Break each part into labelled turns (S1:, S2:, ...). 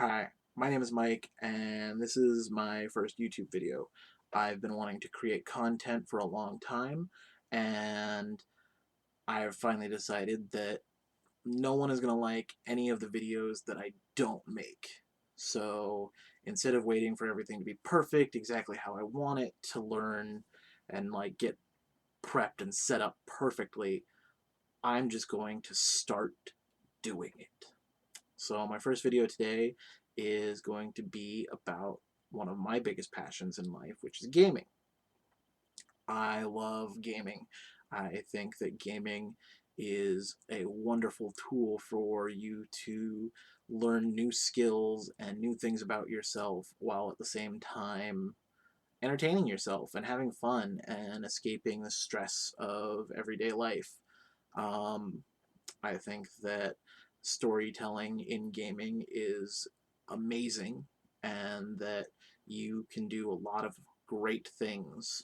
S1: Hi, my name is Mike, and this is my first YouTube video. I've been wanting to create content for a long time, and I've finally decided that no one is going to like any of the videos that I don't make. So instead of waiting for everything to be perfect, exactly how I want it, to learn and get prepped and set up perfectly, I'm just going to start doing it. So my first video today is going to be about one of my biggest passions in life, which is gaming. I love gaming. I think that gaming is a wonderful tool for you to learn new skills and new things about yourself while at the same time entertaining yourself and having fun and escaping the stress of everyday life. Um, I think that storytelling in gaming is amazing and that you can do a lot of great things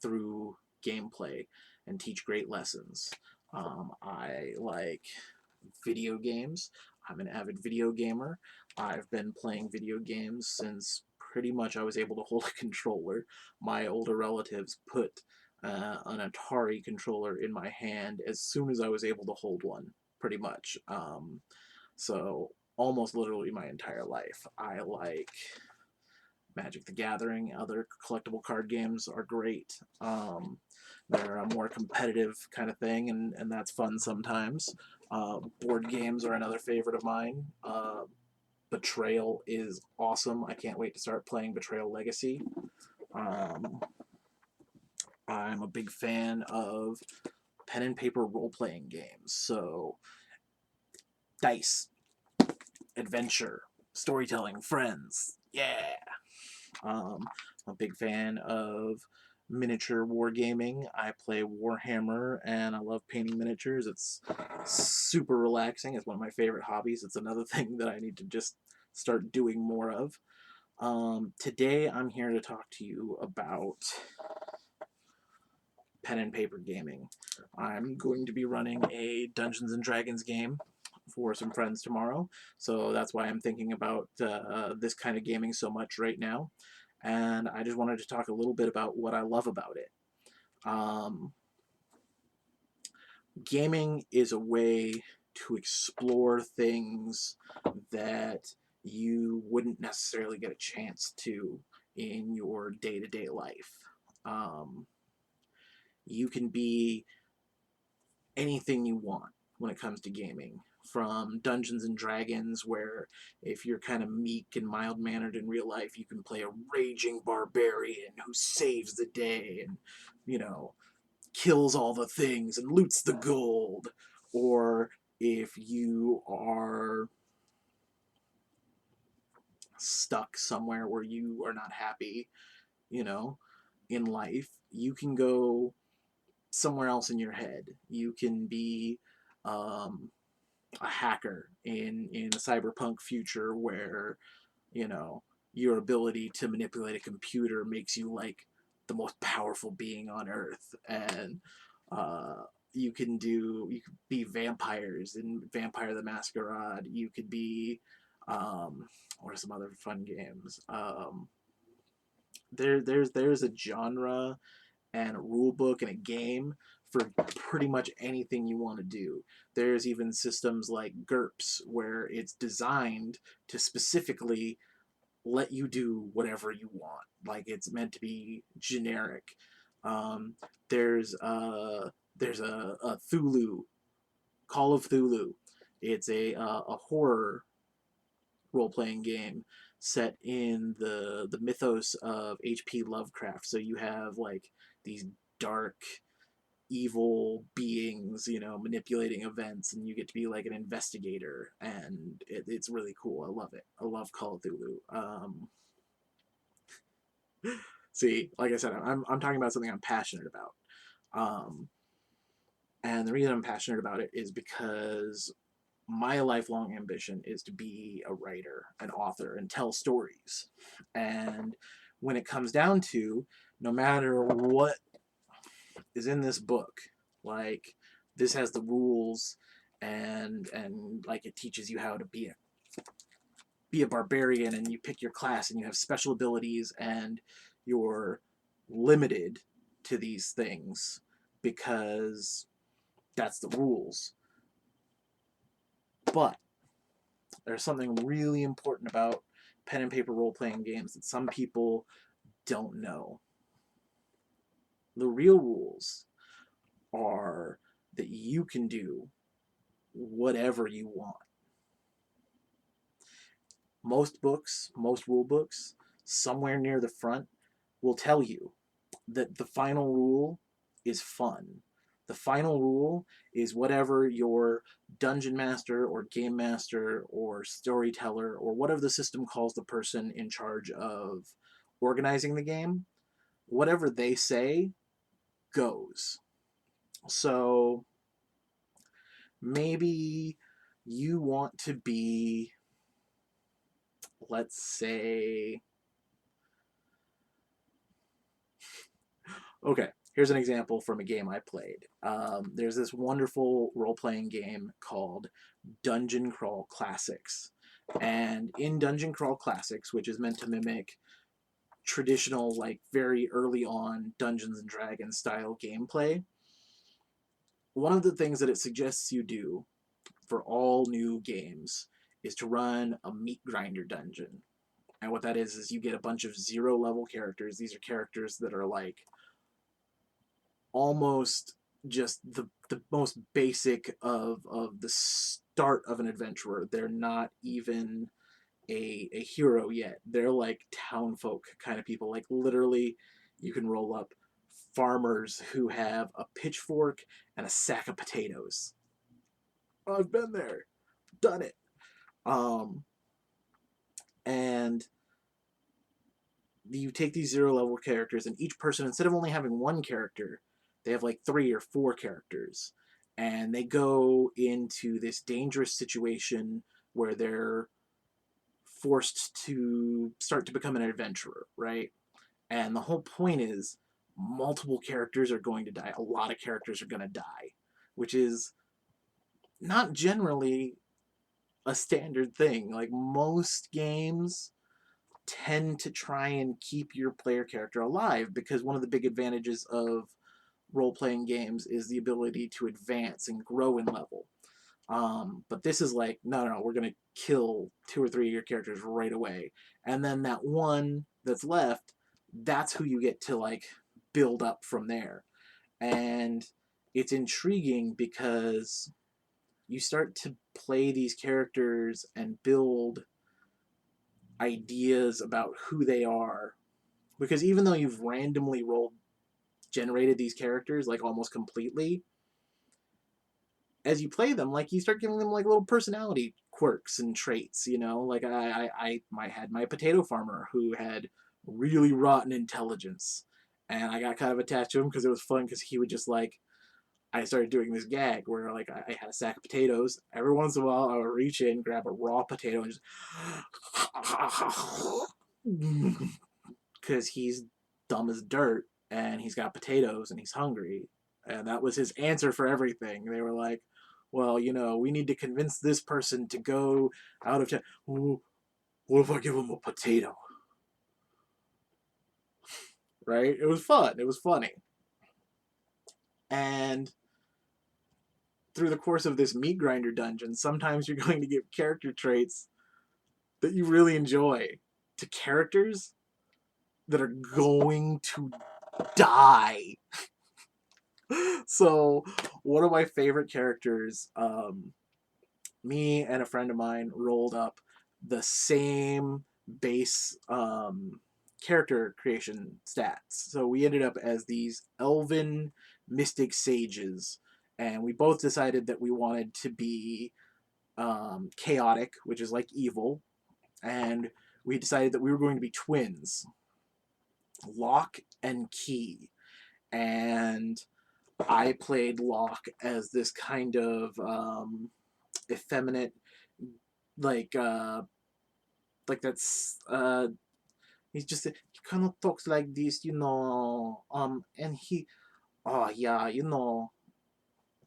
S1: through gameplay and teach great lessons. I like video games. I'm an avid video gamer. I've been playing video games since pretty much I was able to hold a controller. My older relatives put an Atari controller in my hand as soon as I was able to hold one, pretty much. So almost literally my entire life. I like Magic the Gathering. Other collectible card games are great. They're a more competitive kind of thing, and that's fun sometimes. Board games are another favorite of mine. Betrayal is awesome. I can't wait to start playing Betrayal Legacy. Um, I'm a big fan of pen and paper role playing games. So, dice, adventure, storytelling, friends. Yeah. I'm a big fan of miniature wargaming. I play Warhammer and I love painting miniatures. It's super relaxing. It's one of my favorite hobbies. It's another thing that I need to just start doing more of. Today I'm here to talk to you about pen and paper gaming. I'm going to be running a Dungeons and Dragons game for some friends tomorrow, so that's why I'm thinking about this kind of gaming so much right now. And I just wanted to talk a little bit about what I love about it. Um, Gaming is a way to explore things that you wouldn't necessarily get a chance to in your day-to-day life. Um, you can be anything you want when it comes to gaming. From Dungeons and Dragons, where if you're kind of meek and mild mannered in real life, you can play a raging barbarian who saves the day and, you know, kills all the things and loots the gold. Or if you are stuck somewhere where you are not happy, you know, in life, you can go somewhere else in your head. You can be um, a hacker in a cyberpunk future where you know your ability to manipulate a computer makes you like the most powerful being on earth, and uh, you could be vampires in Vampire the Masquerade. You could be what are some other fun games? There's a genre and a rule book and a game for pretty much anything you want to do. There's even systems like GURPS where it's designed to specifically let you do whatever you want. Like it's meant to be generic. Um, there's a Thulu, Call of Thulu. It's a horror role playing game set in the mythos of H.P. Lovecraft. So you have like these dark evil beings, manipulating events, and you get to be like an investigator, and it's really cool. I love it. I love Call of Cthulhu. See, like I said, I'm talking about something I'm passionate about, um, and the reason I'm passionate about it is because my lifelong ambition is to be a writer, an author, and tell stories. And when it comes down to, no matter what is in this book, like this has the rules and like it teaches you how to be be a barbarian and you pick your class and you have special abilities and you're limited to these things because that's the rules. But there's something really important about pen and paper role-playing games that some people don't know. The real rules are that you can do whatever you want. Most books, most rule books, somewhere near the front will tell you that the final rule is fun. The final rule is whatever your dungeon master or game master or storyteller or whatever the system calls the person in charge of organizing the game, whatever they say goes. So maybe you want to be, let's say, okay, here's an example from a game I played. There's this wonderful role-playing game called Dungeon Crawl Classics. And in Dungeon Crawl Classics, which is meant to mimic traditional, like very early on Dungeons and Dragons style gameplay, one of the things that it suggests you do for all new games is to run a meat grinder dungeon. And what that is you get a bunch of 0-level characters. These are characters that are like almost just the most basic of the start of an adventurer. They're not even a hero yet. They're like town folk kind of people. Like literally you can roll up farmers who have a pitchfork and a sack of potatoes. I've been there, done it. And you take these 0-level characters, and each person, instead of only having one character, they have like 3 or 4 characters. And they go into this dangerous situation where they're forced to start to become an adventurer, right? And the whole point is multiple characters are going to die. A lot of characters are going to die, which is not generally a standard thing. Like most games tend to try and keep your player character alive because one of the big advantages of role-playing games is the ability to advance and grow in level. But this is like, no, we're going to kill 2 or 3 of your characters right away. And then that one that's left, that's who you get to like build up from there. And it's intriguing because you start to play these characters and build ideas about who they are. Because even though you've randomly generated these characters like almost completely, as you play them, like you start giving them like little personality quirks and traits, you know. Like I had my potato farmer who had really rotten intelligence, and I got kind of attached to him because it was fun because he would just like, I started doing this gag where like I had a sack of potatoes. Every once in a while, I would reach in, grab a raw potato, and just because he's dumb as dirt and he's got potatoes and he's hungry, and that was his answer for everything. They were like, well, you know, we need to convince this person to go out of town. What if I give him a potato? Right? It was fun. It was funny. And through the course of this meat grinder dungeon, sometimes you're going to get character traits that you really enjoy to characters that are going to die. So, one of my favorite characters, me and a friend of mine rolled up the same base character creation stats. So we ended up as these elven mystic sages, and we both decided that we wanted to be chaotic, which is like evil, and we decided that we were going to be twins, Lock and Key. And I played Locke as this kind of effeminate, like that's he's just he kind of talks like this, you know, and he, oh yeah, you know,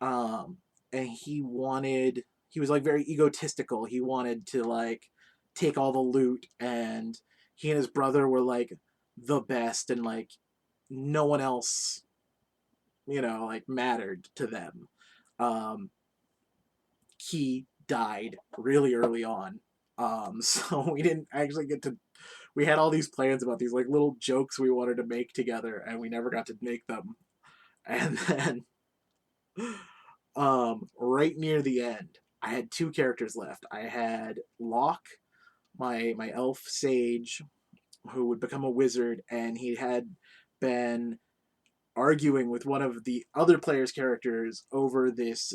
S1: um, and he was like very egotistical. He wanted to like take all the loot, and he and his brother were like the best, and like no one else, like mattered to them. Um, he died really early on. So we didn't actually get to. We had all these plans about these like little jokes we wanted to make together, and we never got to make them. And then, right near the end, I had two characters left. I had Locke, my elf sage, who would become a wizard, and he had been arguing with one of the other players' characters over this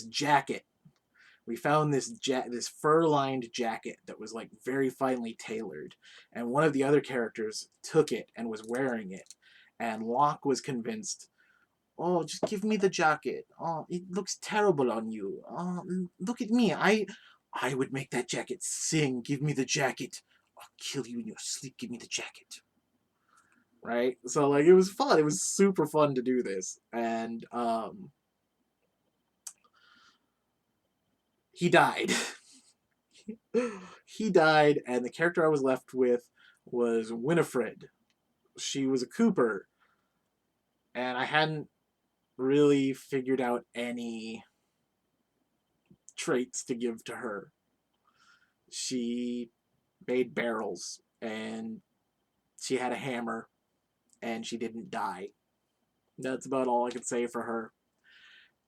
S1: jacket. We found this fur-lined jacket that was like very finely tailored, and one of the other characters took it and was wearing it, and Locke was convinced. Oh, just give me the jacket. Oh, it looks terrible on you. Oh, look at me. I would make that jacket sing. Give me the jacket. I'll kill you in your sleep. Give me the jacket. Right? So like it was fun. It was super fun to do this. And he died. He died, and the character I was left with was Winifred. She was a Cooper, and I hadn't really figured out any traits to give to her. She made barrels, and she had a hammer, and she didn't die. That's about all I could say for her.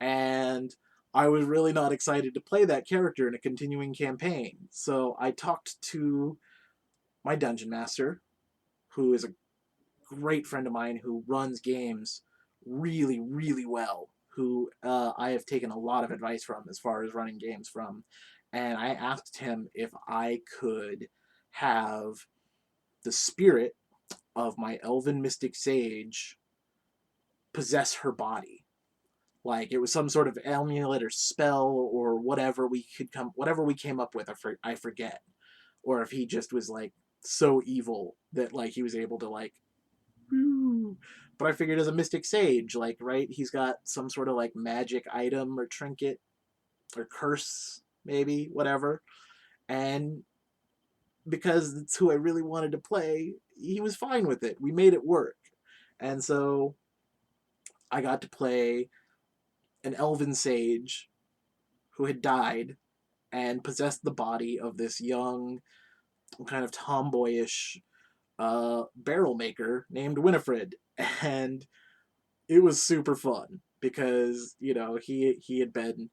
S1: And I was really not excited to play that character in a continuing campaign. So I talked to my dungeon master, who is a great friend of mine who runs games really, really well, who I have taken a lot of advice from as far as running games from. And I asked him if I could have the spirit of my elven mystic sage possess her body. Like it was some sort of amulet or spell or whatever we came up with. I forget, or if he just was like so evil that like he was able to like. But I figured as a mystic sage, like right, he's got some sort of like magic item or trinket or curse, maybe whatever, and because it's who I really wanted to play, he was fine with it. We made it work, and so I got to play an elven sage who had died and possessed the body of this young, kind of tomboyish barrel maker named Winifred, and it was super fun because he had been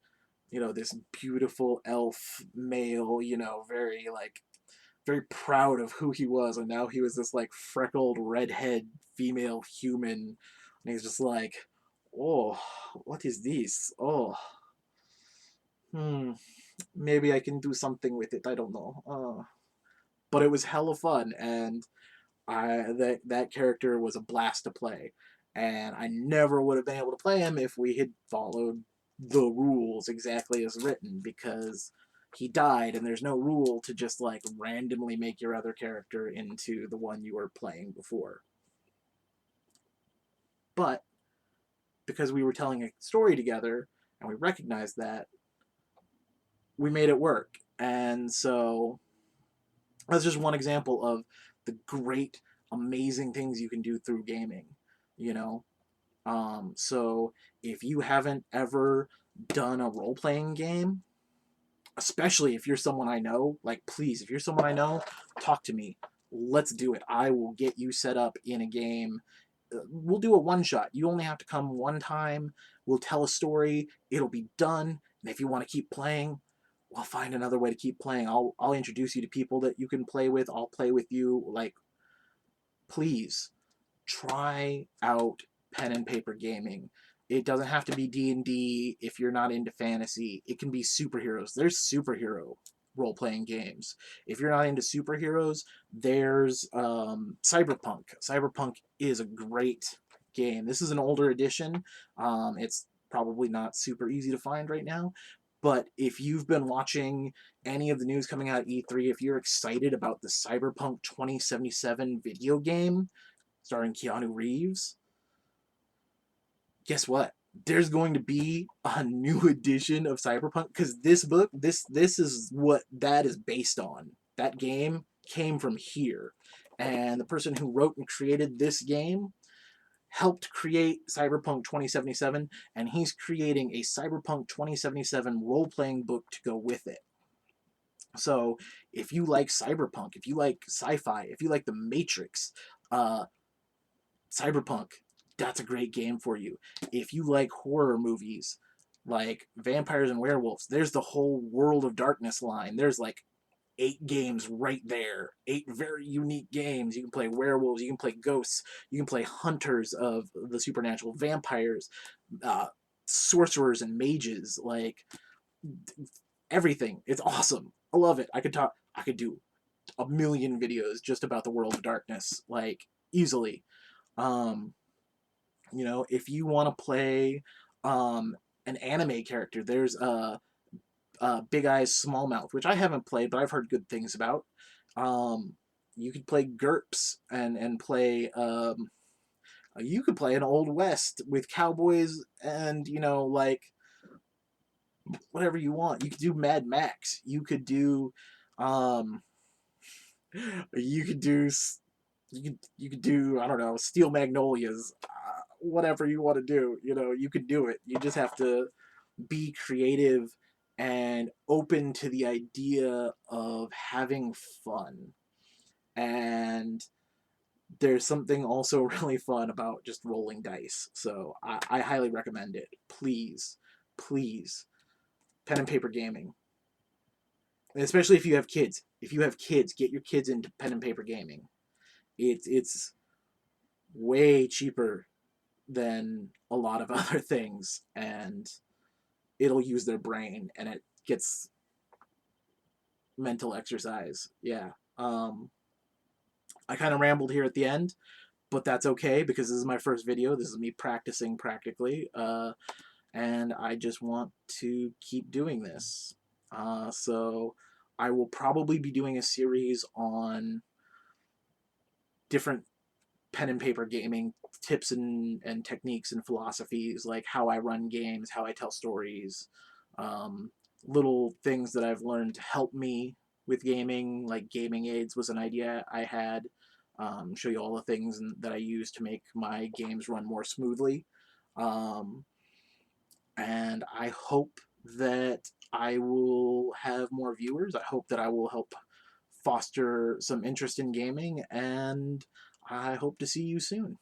S1: this beautiful elf male, very proud of who he was, and now he was this like freckled redhead female human, and he's just like, oh, what is this? Oh, hmm, maybe I can do something with it. I don't know. But it was hella fun, and that character was a blast to play, and I never would have been able to play him if we had followed the rules exactly as written, because he died, and there's no rule to just like randomly make your other character into the one you were playing before. But because we were telling a story together and we recognized that, we made it work. And so that's just one example of the great, amazing things you can do through gaming, you know? So if you haven't ever done a role playing game, especially if you're someone I know, like please, if you're someone I know, talk to me. Let's do it. I will get you set up in a game. We'll do a one shot. You only have to come one time. We'll tell a story. It'll be done. And if you want to keep playing, we'll find another way to keep playing. I'll introduce you to people that you can play with. I'll play with you. Like, please try out pen and paper gaming. It doesn't have to be D&D if you're not into fantasy. It can be superheroes. There's superhero role-playing games. If you're not into superheroes, there's Cyberpunk. Cyberpunk is a great game. This is an older edition. It's probably not super easy to find right now, but if you've been watching any of the news coming out at E3, if you're excited about the Cyberpunk 2077 video game starring Keanu Reeves, guess what? there's going to be a new edition of Cyberpunk, because this book, this is what that is based on. That game came from here, and the person who wrote and created this game helped create Cyberpunk 2077, and he's creating a Cyberpunk 2077 role playing book to go with it. So if you like cyberpunk, if you like sci-fi, if you like the Matrix, uh, Cyberpunk, that's a great game for you. If you like horror movies like vampires and werewolves, there's the whole World of Darkness line. There's like 8 games right there. 8 very unique games. You can play werewolves, you can play ghosts, you can play hunters of the supernatural, vampires, uh, sorcerers and mages, like everything. It's awesome. I love it. I could do a million videos just about the World of Darkness, like easily. Um, if you want to play an anime character, there's Big Eyes Small Mouth, which I haven't played, but I've heard good things about. Um, you could play GURPS and play. You could play an Old West with cowboys and like whatever you want. You could do Mad Max. Um, you could do you could do, I don't know, Steel Magnolias, whatever you want to do. You could do it. You just have to be creative and open to the idea of having fun. And there's something also really fun about just rolling dice. So I highly recommend it. Please, please, pen and paper gaming. And especially if you have kids. If you have kids, get your kids into pen and paper gaming. It's way cheaper than a lot of other things, and it'll use their brain, and it gets mental exercise. Yeah. I kind of rambled here at the end, but that's okay because this is my first video. This is me practicing practically, and I just want to keep doing this. So I will probably be doing a series on different pen and paper gaming tips and techniques and philosophies, like how I run games, how I tell stories, um, little things that I've learned to help me with gaming, like gaming aids was an idea I had. Show you all the things that I use to make my games run more smoothly. Um, and I hope that I will have more viewers. I hope that I will help foster some interest in gaming, and I hope to see you soon.